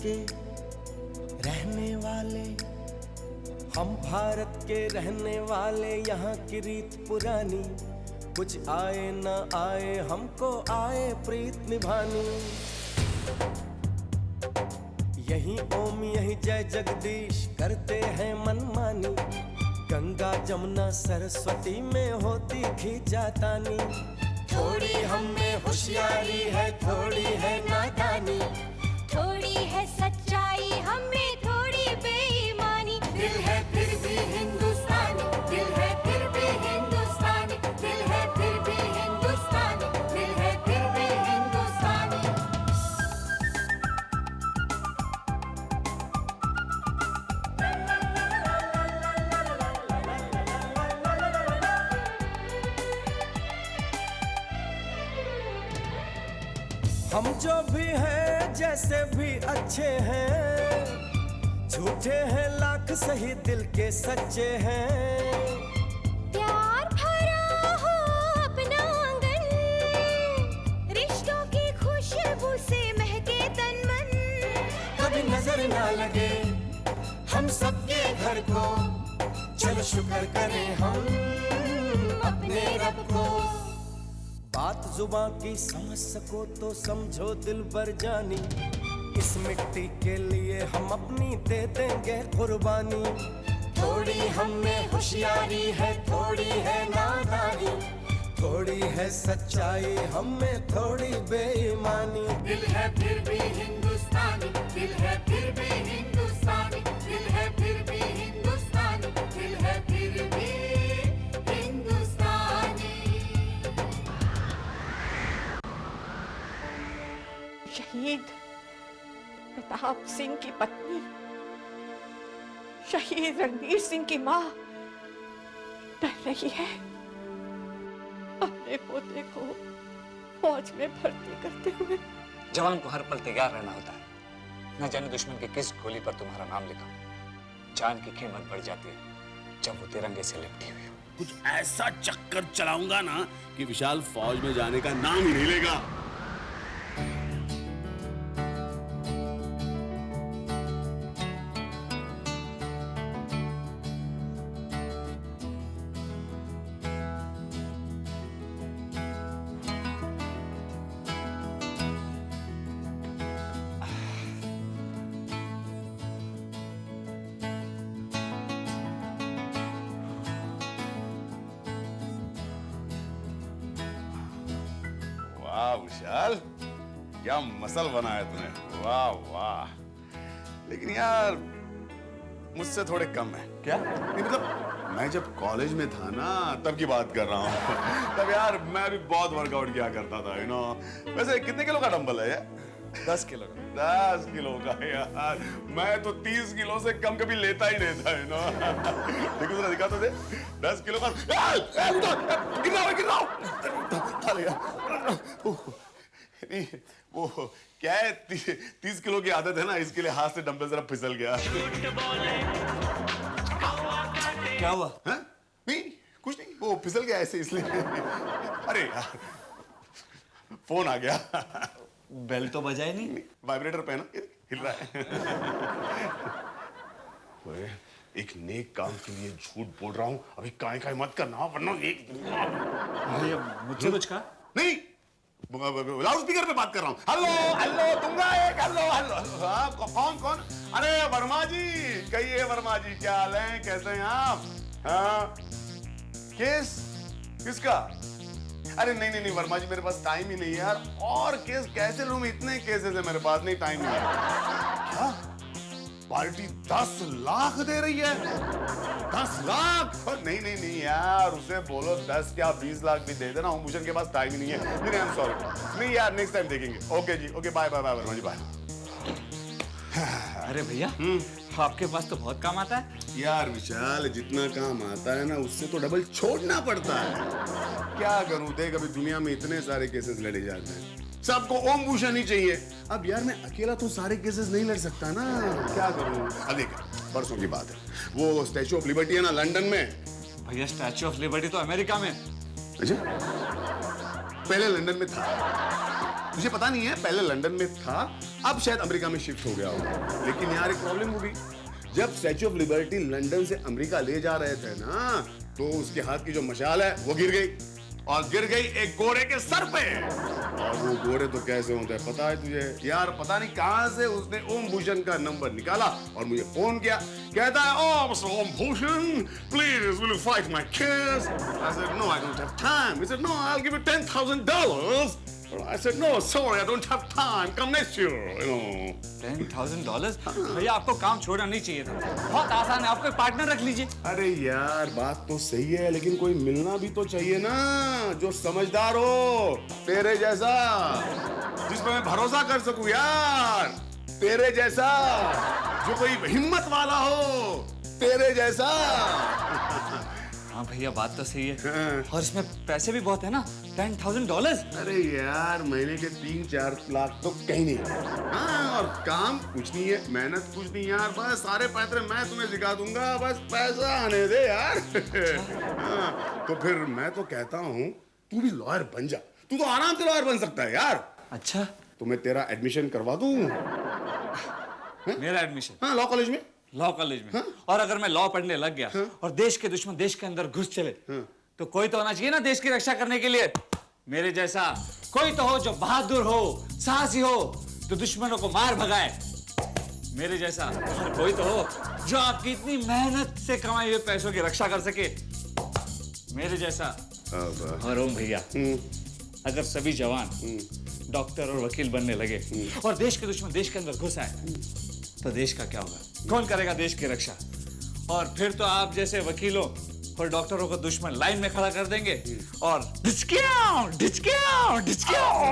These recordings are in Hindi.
के रहने वाले, हम भारत के रहने वाले, यहाँ की रीत पुरानी, कुछ आए न आए हमको आए प्रीत निभानी। यही ओम यही जय जगदीश करते हैं मनमानी, गंगा जमुना सरस्वती में होती खींचातानी। थोड़ी हम में होशियारी है, थोड़ी है नादानी, थोड़ी है सच्चाई हमें थोड़ी बेईमानी। दिल है फिर भी हिंदुस्तानी, दिल है फिर भी हिंदुस्तानी, दिल है फिर भी हिंदुस्तानी, दिल है फिर भी हिंदुस्तानी। हम जो भी हैं जैसे भी अच्छे हैं, झूठे हैं लाख सही दिल के सच्चे हैं। प्यार भरा हो अपना आंगन, रिश्तों की खुशबू से महके तन मन। कभी नजर ना लगे हम सबके घर को, चलो शुक्र करें हम अपने रब को। बात जुबां की समझ सको तो समझो दिल भर जानी, इस मिट्टी के लिए हम अपनी दे देंगे कुर्बानी। थोड़ी हम में होशियारी है, थोड़ी है नादानी, थोड़ी है सच्चाई हम में थोड़ी बेईमानी। दिल है फिर भी हिंदुस्तानी, दिल है फिर भी हिंदुस्तानी, दिल है फिर भी हिंदुस्तानी, दिल है फिर भी हिंदुस्तानी। शहीद प्रताप सिंह की पत्नी, शहीद रणवीर सिंह की मां डर रही है। अपने पोते को फौज में भर्ती करते हुए। जवान को हर पल तैयार रहना होता है, न जाने दुश्मन की किस गोली पर तुम्हारा नाम लिखा। जान की कीमत बढ़ जाती है जब वो तिरंगे से लिपटी हुई हो। कुछ ऐसा चक्कर चलाऊंगा ना कि विशाल फौज में जाने का नाम ही नहीं लेगा। वाह विशाल, क्या मसल बनाया तूने, वाह वाह। लेकिन यार मुझसे थोड़े कम है। क्या? नहीं मतलब मैं जब कॉलेज में था ना तब की बात कर रहा हूँ। तब यार मैं भी बहुत वर्कआउट किया करता था, यू नो। वैसे कितने किलो का डंबल है यार? 10 किलो। 10 किलो का यार, मैं तो 30 किलो से कम कभी लेता ही नहीं था, यू नो। देखो जरा दिखा तो दे, 10 किलो का। गिर रहा नहीं, वो क्या है, 30 किलो की आदत है ना, इसके लिए हाथ से डंबल जरा फिसल गया। क्या हुआ? हाँ? नहीं कुछ नहीं, वो फिसल गया ऐसे इसलिए। अरे यार फोन आ गया। बेल तो बजाए नहीं। वाइब्रेटर पे ना, हिल रहा है। एक नेक काम के लिए झूठ बोल रहा हूँ, अभी काय मत करना वरना एक मुझे कुछ कहा नहीं, लाउड स्पीकर पे बात कर रहा हूँ। हेलो हेलो तुंगा एक हेलो हेलो। हाँ कौन? अरे वर्मा जी, कहिए वर्मा जी, क्या हाल है, कैसे हैं आप? हाँ केस किसका? अरे नहीं वर्मा जी, मेरे पास टाइम ही नहीं है यार। और केस कैसे लूं, इतने केसेस है मेरे पास, नहीं टाइम नहीं है। क्या पार्टी 10 लाख दे रही है? 10 लाख? नहीं यार, उसे बोलो 10 क्या 20 लाख भी दे देना, भूषण के पास टाइम ही नहीं है। नहीं आई एम सॉरी, नहीं यार नेक्स्ट टाइम देखेंगे। ओके जी, ओके बाय वर्मा जी, बाय। अरे भैया, आपके पास तो बहुत काम आता है यार। विशाल, जितना काम आता है ना उससे तो डबल छोड़ना पड़ता है। क्या करूं, देख अभी दुनिया में इतने सारे केसेस लड़े जाते हैं, सबको ओम भूषण ही चाहिए। अब यार मैं अकेला तो सारे केसेस नहीं लड़ सकता ना, क्या करूं। अब देख, परसों की बात है, वो स्टैच्यू ऑफ लिबर्टी है ना लंदन में। भैया स्टैच्यू ऑफ लिबर्टी तो अमेरिका में। अच्छा, पहले लंदन में था। तुझे पता नहीं है, पहले लंदन में था, अब शायद अमेरिका में शिफ्ट हो गया हो। लेकिन यार एक प्रॉब्लम हो गई, जब स्टैच्यू ऑफ लिबर्टी लंदन से अमेरिका ले जा रहे थे ना, तो उसके हाथ की जो मशाल है वो गिर गई, और गिर गई एक गोरे के सर पे। और वो गोरे तो कैसे होते हैं पता है तुझे यार? पता नहीं कहां से उसने ओम भूषण का नंबर निकाला और मुझे फोन किया, कहता है oh mister Om Bhushan, please will you fight my case? I said no, I don't have time. He said no, I will give you $10,000। I said no, sorry, I don't have time. Come next year, you know. $10,000? भैया आपको काम छोड़ना नहीं चाहिए था, बहुत आसान है, आपको एक पार्टनर रख लीजिए। अरे यार बात तो सही है, लेकिन कोई मिलना भी तो चाहिए ना, जो समझदार हो, तेरे जैसा, जिस पर मैं भरोसा कर सकूं यार, तेरे जैसा, जो कोई हिम्मत वाला हो, तेरे जैसा। हाँ भैया बात तो सही है, हाँ। और इसमें पैसे भी बहुत है ना, $10,000। अरे यार महीने के 3-4 लाख तो कहीं नहीं। हाँ, और काम कुछ नहीं है, मेहनत कुछ नहीं यार, बस सारे पैसे मैं तुम्हें सिखा दूंगा, बस पैसा आने दे यार। हाँ, तो फिर मैं तो कहता हूँ तू भी लॉयर बन जा, तू तो आराम से लॉयर बन सकता है यार। अच्छा, तो मैं तेरा एडमिशन करवा दूं? मेरा एडमिशन? हाँ, लॉ कॉलेज में। लॉ कॉलेज में? हाँ? और अगर मैं लॉ पढ़ने लग गया और देश के दुश्मन देश के अंदर घुस चले, तो कोई तो होना चाहिए ना देश की रक्षा करने के लिए, मेरे जैसा कोई तो हो जो बहादुर हो, साहसी हो, जो दुश्मनों को मार भगाए, मेरे जैसा। और कोई तो हो जो आपकी इतनी मेहनत से कमाए हुए पैसों की रक्षा कर सके, मेरे जैसा। और ओम भैया, अगर सभी जवान डॉक्टर और वकील बनने लगे और देश के दुश्मन देश के अंदर घुस आए, तो देश का क्या होगा? कौन करेगा देश की रक्षा? और फिर तो आप जैसे वकीलों और डॉक्टरों को दुश्मन लाइन में खड़ा कर देंगे और डिचक्याओ डिचक्याओ डिचक्याओ।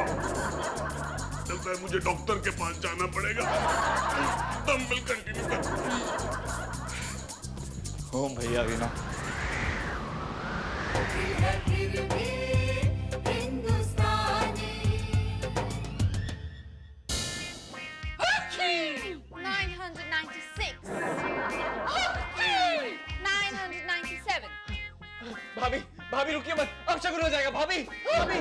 लगता है मुझे डॉक्टर के पास जाना पड़ेगा। डंबल कंटिन्यू कर। ओम भैया भी ना। भाभी भाभी रुकिए मत, अब शगुन हो जाएगा। भाभी भाभी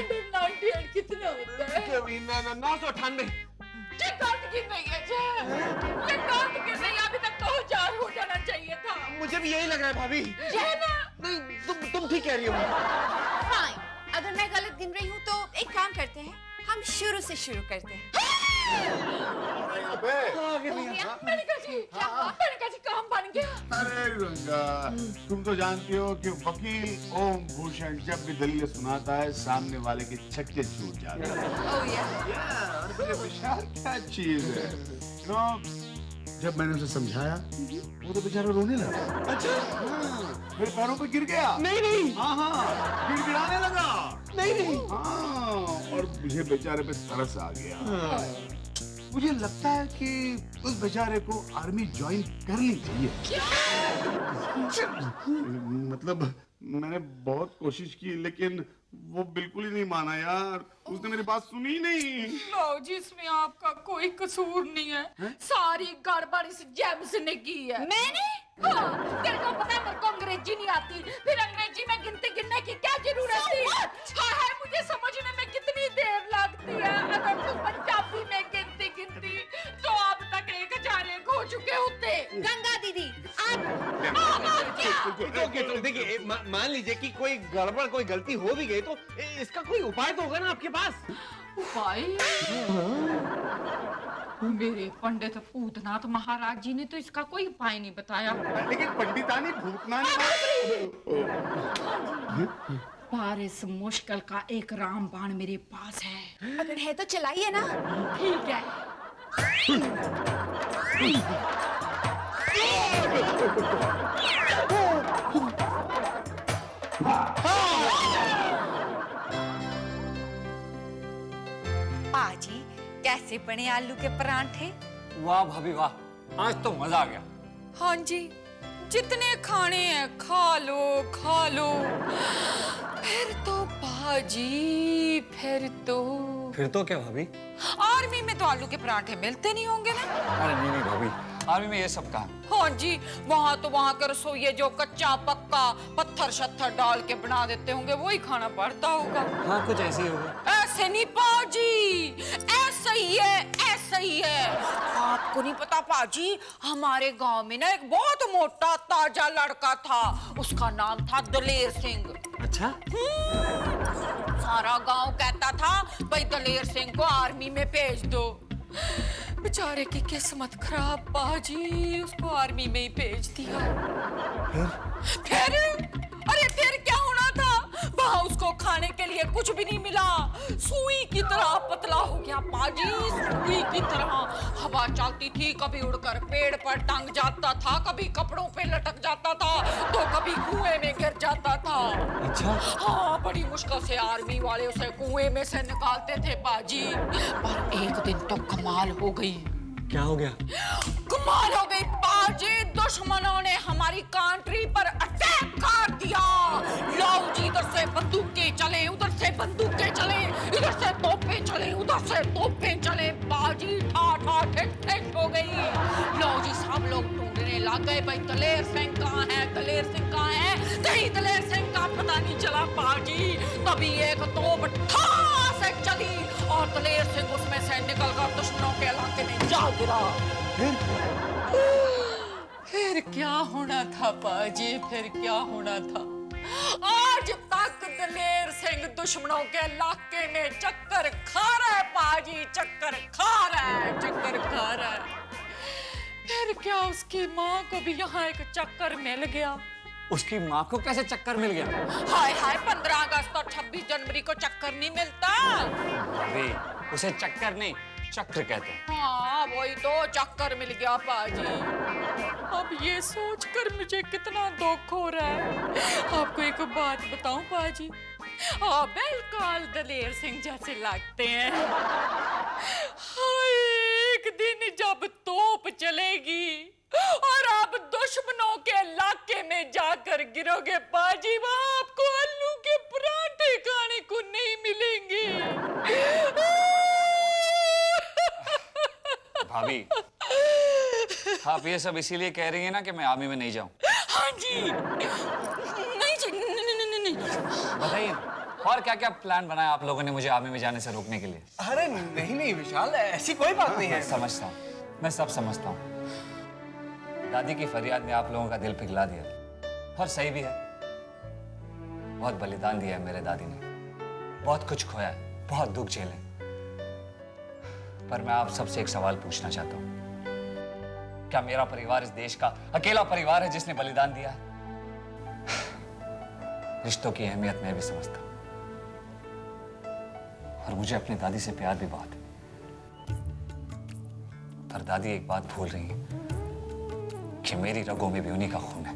998 कितना होता है? 998। ये काट गिर रही है जे, ये काट गिर रही है, अभी तक तो 1000 हो जाना चाहिए था। मुझे भी यही लग रहा है भाभी। जे ना? नहीं, तुम ठीक कह रही हो। फाइन, अगर मैं गलत गिन रही हूँ तो एक काम करते हैं, हम शुरू से शुरू करते हैं। मैंने कहा जी काम बन गया। अरे रंगा, तुम तो जानती हो कि वकील ओम भूषण जब भी दलीलें सुनाता है, सामने वाले के छक्के छूट जाते हैं। ओह या, बड़े विशाल क्या चीज है। नो, जब मैंने उसे समझाया, वो तो बेचारा रोने लगा। अच्छा, हाँ, मेरे पैरों पे गिर गया। नहीं हाँ, गिड़गिड़ाने लगा। नहीं। हाँ, और मुझे बेचारे पे तरस आ गया। मुझे लगता है कि उस बेचारे को आर्मी ज्वाइन करनी चाहिए। मतलब मैंने बहुत कोशिश की, लेकिन वो बिल्कुल ही नहीं माना यार, उसने मेरी बात सुनी ही नहीं। लो जी, इसमें आपका कोई कसूर नहीं है, सारी गड़बड़ इस जेम्स ने की है। मैंने? हाँ, तेरे को पता है मेरे को अंग्रेजी नहीं आती, फिर अंग्रेजी में गिनती गिनने की क्या जरूरत थी? हाँ है, मुझे समझने में कितनी देर लगती है। अगर तू पंजाबी में गिनती तो अब तक 1001 हो चुके होते। गंगा दीदी, आप तो देखिए, मान लीजिए कि कोई गड़बड़, कोई गलती हो भी गई, तो इसका कोई उपाय तो होगा ना आपके पास? उपाय? मेरे पंडित भूतनाथ महाराज जी ने तो इसका कोई उपाय नहीं बताया। लेकिन पंडितानी भूतनानी पर इस मुश्किल का एक रामबाण मेरे पास है। अगर है तो चलाइए ना। ठीक है। पाजी, कैसे बने आलू के परांठे? वाह भाभी वाह, आज तो मजा आ गया। हाँ जी, जितने खाने हैं खा लो खा लो। फिर तो भाजी, फिर तो क्या भाभी? आर्मी में तो आलू के पराठे मिलते नहीं होंगे ना? अरे नहीं भाभी, आर्मी में ये सब कहा? हाँ जी, वहाँ तो वहाँ के रसोइये जो कच्चा पक्का पत्थर शत्थर डाल के बना देते होंगे वही खाना पड़ता होगा। हाँ कुछ ऐसे ही होगा। ऐसे नहीं पाजी, ऐसा ही है, ऐसा ही है। आपको नहीं पता पाजी, हमारे गांव में ना एक बहुत मोटा ताजा लड़का था, उसका नाम था दलेर सिंह। अच्छा? सारा गांव कहता था भाई दलेर सिंह को आर्मी में भेज दो। बेचारे की किस्मत खराब पाजी, उसको आर्मी में ही भेज दिया। फिर अरे फिर क्या होना था, वहां उसको खाने के लिए कुछ भी नहीं मिला, सुई की तरह पतला हो गया पाजी, सुई की तरह। हवा चलती थी, कभी उड़कर पेड़ पर टंग जाता था, कभी कपड़ों पे लटक जाता था, तो कभी कुएं में गिर जाता था। अच्छा? हाँ, बड़ी मुश्किल से आर्मी वाले उसे कुएं में से निकालते थे पाजी। पर एक दिन तो कमाल हो गई। क्या हो गया? कमाल हो गई पाजी, दुश्मनों ने हमारी कंट्री पर अटैक कर दिया। लो जी, इधर से बंदूकें चले, उधर से बंदूकें चले, इधर से तोपें चले, उधर से तोपें चले। बाजी ठा ठा ठिक ठिक हो गई। लो जी, सब लोग ढूंढने लग गए भाई दलेर सिंह कहाँ है, दलेर सिंह कहाँ है। कहीं दलेर सिंह का पता नहीं चला पाजी। तभी एक तोप ठा से चली और दलेर सिंह उसमें से निकलकर दुश्मनों के इलाके में जा गिरा। फिर क्या होना था पाजी, फिर क्या होना था। आज तक दलेर सिंह दुश्मनों के इलाके में चक्कर खा रहा है पाजी, चक्कर खा रहा है, चक्कर खा रहा है। फिर क्या उसकी माँ को भी यहाँ एक चक्कर मिल गया। उसकी माँ को कैसे चक्कर मिल गया? हाय हाय, 15 अगस्त और 26 जनवरी को चक्कर नहीं मिलता। अरे उसे चक्कर नहीं, चक्र कहते हैं। हाँ वही तो, चक्कर मिल गया पाजी। अब ये सोचकर मुझे कितना दुख हो रहा है। आपको एक बात बताऊं पाजी, आप बिल्कुल दलेर सिंह जैसे लगते हैं। हाय, एक दिन जब तोप चलेगी और आप दुश्मनों के इलाके में जाकर गिरोगे पाजी, वहां आपको आलू के पराठे खाने को नहीं मिलेंगे। भाभी, आप ये सब इसीलिए कह रही हैं ना कि मैं आर्मी में नहीं जाऊं? हाँ जी। नहीं जी, नहीं। बताइए, और क्या क्या प्लान बनाया आप लोगों ने मुझे आर्मी में जाने से रोकने के लिए? अरे नहीं विशाल, ऐसी कोई बात नहीं है। मैं समझता हूँ, मैं सब समझता हूँ। दादी की फरियाद ने आप लोगों का दिल पिघला दिया, और सही भी है। बहुत बलिदान दिया है मेरे दादी ने, बहुत कुछ खोया है, बहुत दुख झेले। पर मैं आप सबसे एक सवाल पूछना चाहता हूँ, क्या मेरा परिवार इस देश का अकेला परिवार है जिसने बलिदान दिया है? रिश्तों की अहमियत मैं भी समझता हूँ, और मुझे अपनी दादी से प्यार भी बहुत है। पर दादी एक बात भूल रही है कि मेरी रगों में भी उन्हीं का खून है।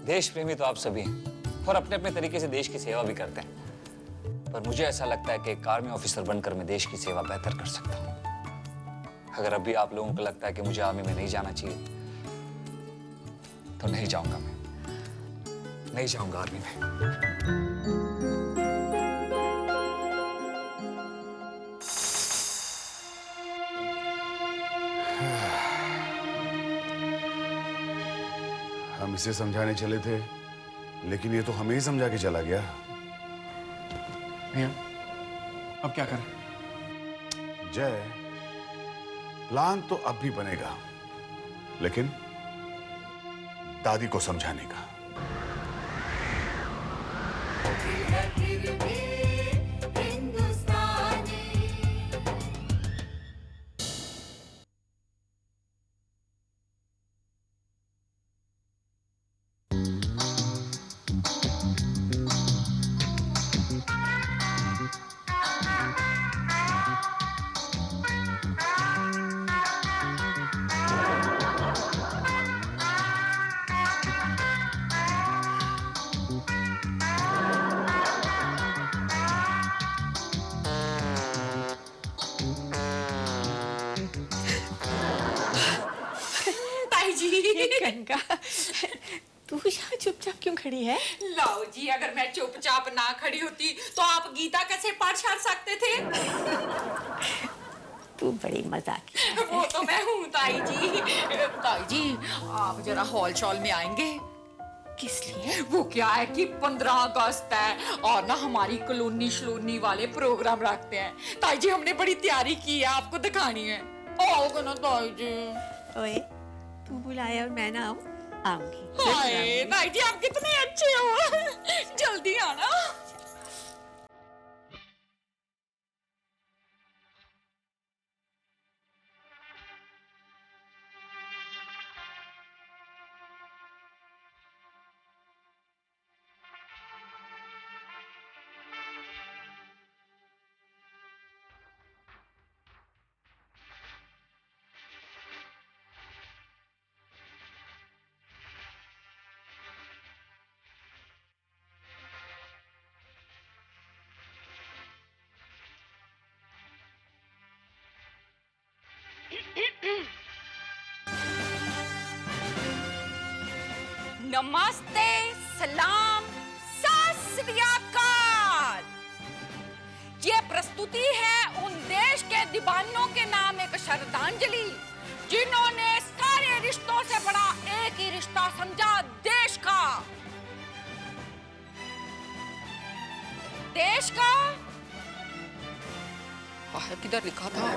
देश प्रेमी तो आप सभी हैं और अपने अपने तरीके से देश की सेवा भी करते हैं, पर मुझे ऐसा लगता है कि एक आर्मी ऑफिसर बनकर मैं देश की सेवा बेहतर कर सकता हूं। अगर अभी आप लोगों को लगता है कि मुझे आर्मी में नहीं जाना चाहिए, तो नहीं जाऊंगा, मैं नहीं जाऊंगा आर्मी में। हम इसे समझाने चले थे, लेकिन ये तो हमें ही समझा के चला गया। भैया, अब क्या करें? जय, प्लान तो अब भी बनेगा, लेकिन दादी को समझाने का। गंगा, तू यहाँ चुपचाप क्यों खड़ी है? लाओ जी, अगर मैं चुपचाप ना खड़ी होती तो आप गीता कैसे पाठ छाड़ सकते थे? तू बड़ी मजाकी है। वो तो मैं हूँ ताई जी। ताई जी आप जरा हॉल शॉल में आएंगे? किस लिए? वो क्या है कि 15 अगस्त है और ना हमारी कॉलोनी शलोनी वाले प्रोग्राम रखते हैं। ताई जी हमने बड़ी तैयारी की है, आपको दिखानी है। आओगे ना ताई जी? ओए तू बुलाया और मैं ना आऊं? आऊंगी। हाय ताई जी आप कितने अच्छे हो। जल्दी आना। नमस्ते, सलाम, सत श्री अकाल। ये प्रस्तुति है उन देश के दीवानों के नाम एक श्रद्धांजलि जिन्होंने सारे रिश्तों से बड़ा एक ही रिश्ता समझा, देश का। देश का किधर लिखा था?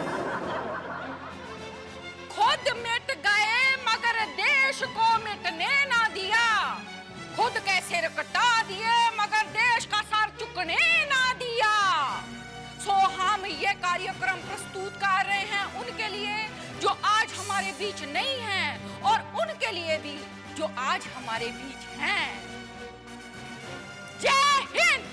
खुद मिट गए मगर देश को मिटने ना दिया, खुद के सिर कटा दिए मगर देश का सर चुकने ना दिया। सो हम ये कार्यक्रम प्रस्तुत कर रहे हैं उनके लिए जो आज हमारे बीच नहीं हैं और उनके लिए भी जो आज हमारे बीच हैं। जय हिंद।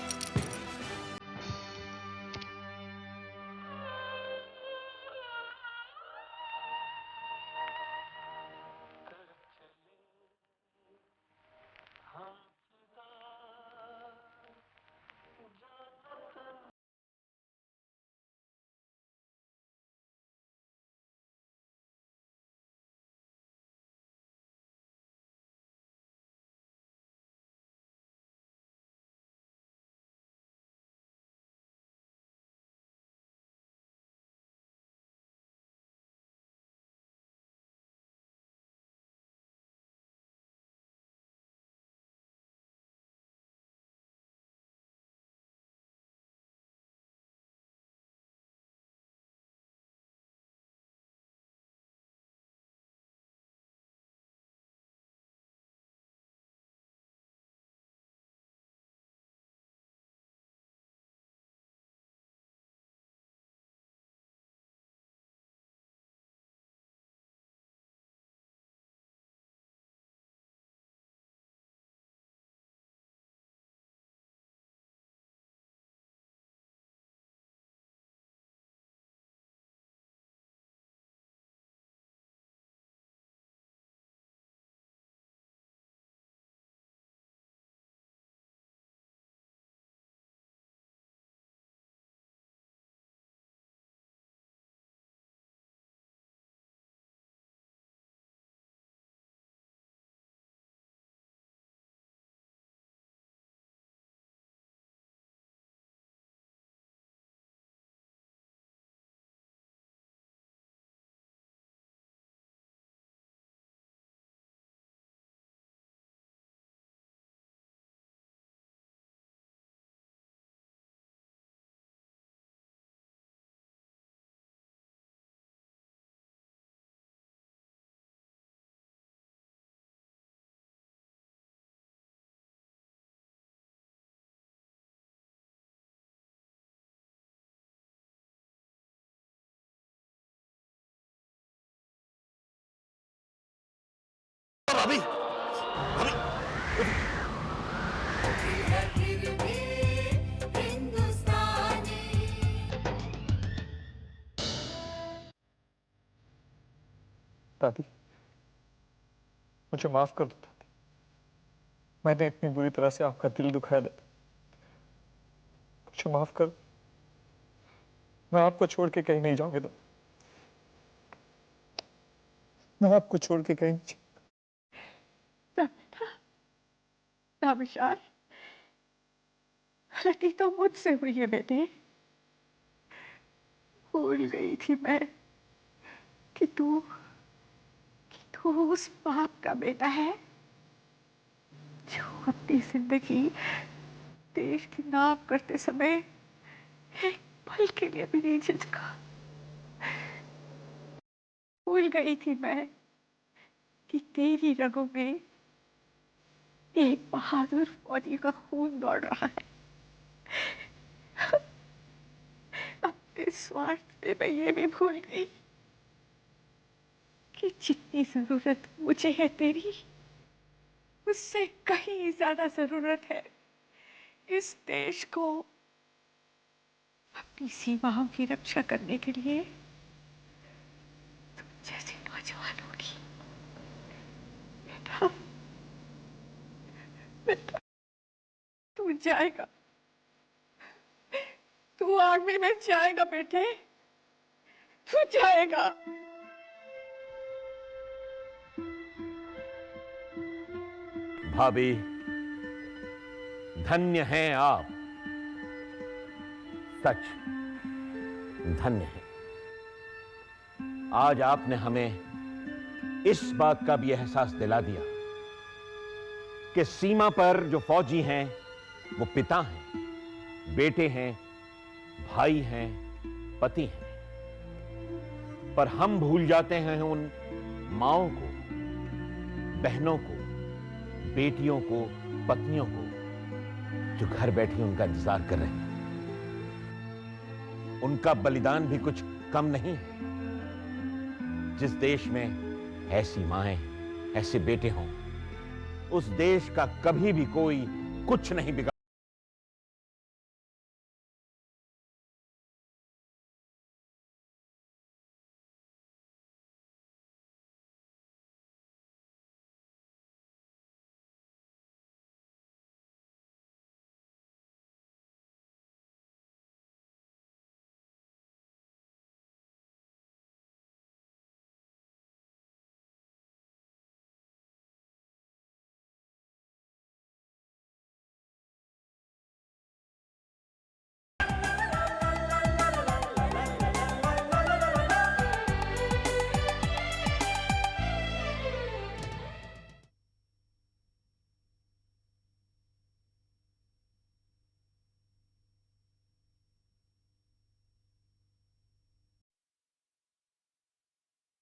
भाभी भाभी दादी मुझे माफ कर दो दादी, मैंने इतनी बुरी तरह से आपका दिल दुखाया दादी, मुझे माफ कर। मैं आपको छोड़ के कहीं नहीं जाऊंगा दादी, मैं आपको छोड़ के कहीं नहीं। रामशान गलती तो मुझसे हुई है बेटे, भूल गई थी मैं। कि तू उस बाप का बेटा है जो अपनी जिंदगी देश की नाम करते समय एक पल के लिए भी नहीं झिझका। भूल गई थी मैं कि तेरी रगों में एक बहादुर फौजी का खून दौड़ रहा है। अपने स्वार्थ में मैं ये भी भूल गई कि जितनी जरूरत मुझे है तेरी, उससे कहीं ज्यादा जरूरत है इस देश को अपनी सीमाओं की रक्षा करने के लिए तुम जैसे नौजवानों की। बेटा, बेटा, तू जाएगा, तू आर्मी में जाएगा बेटे, तू जाएगा। भाभी, धन्य हैं आप, सच धन्य हैं। आज आपने हमें इस बात का भी एहसास दिला दिया कि सीमा पर जो फौजी हैं वो पिता हैं, बेटे हैं, भाई हैं, पति हैं, पर हम भूल जाते हैं उन माओं को, बहनों को, बेटियों को, पत्नियों को जो घर बैठी उनका इंतजार कर रहे हैं। उनका बलिदान भी कुछ कम नहीं है। जिस देश में ऐसी माएं, ऐसे बेटे हों, उस देश का कभी भी कोई कुछ नहीं बिगाड़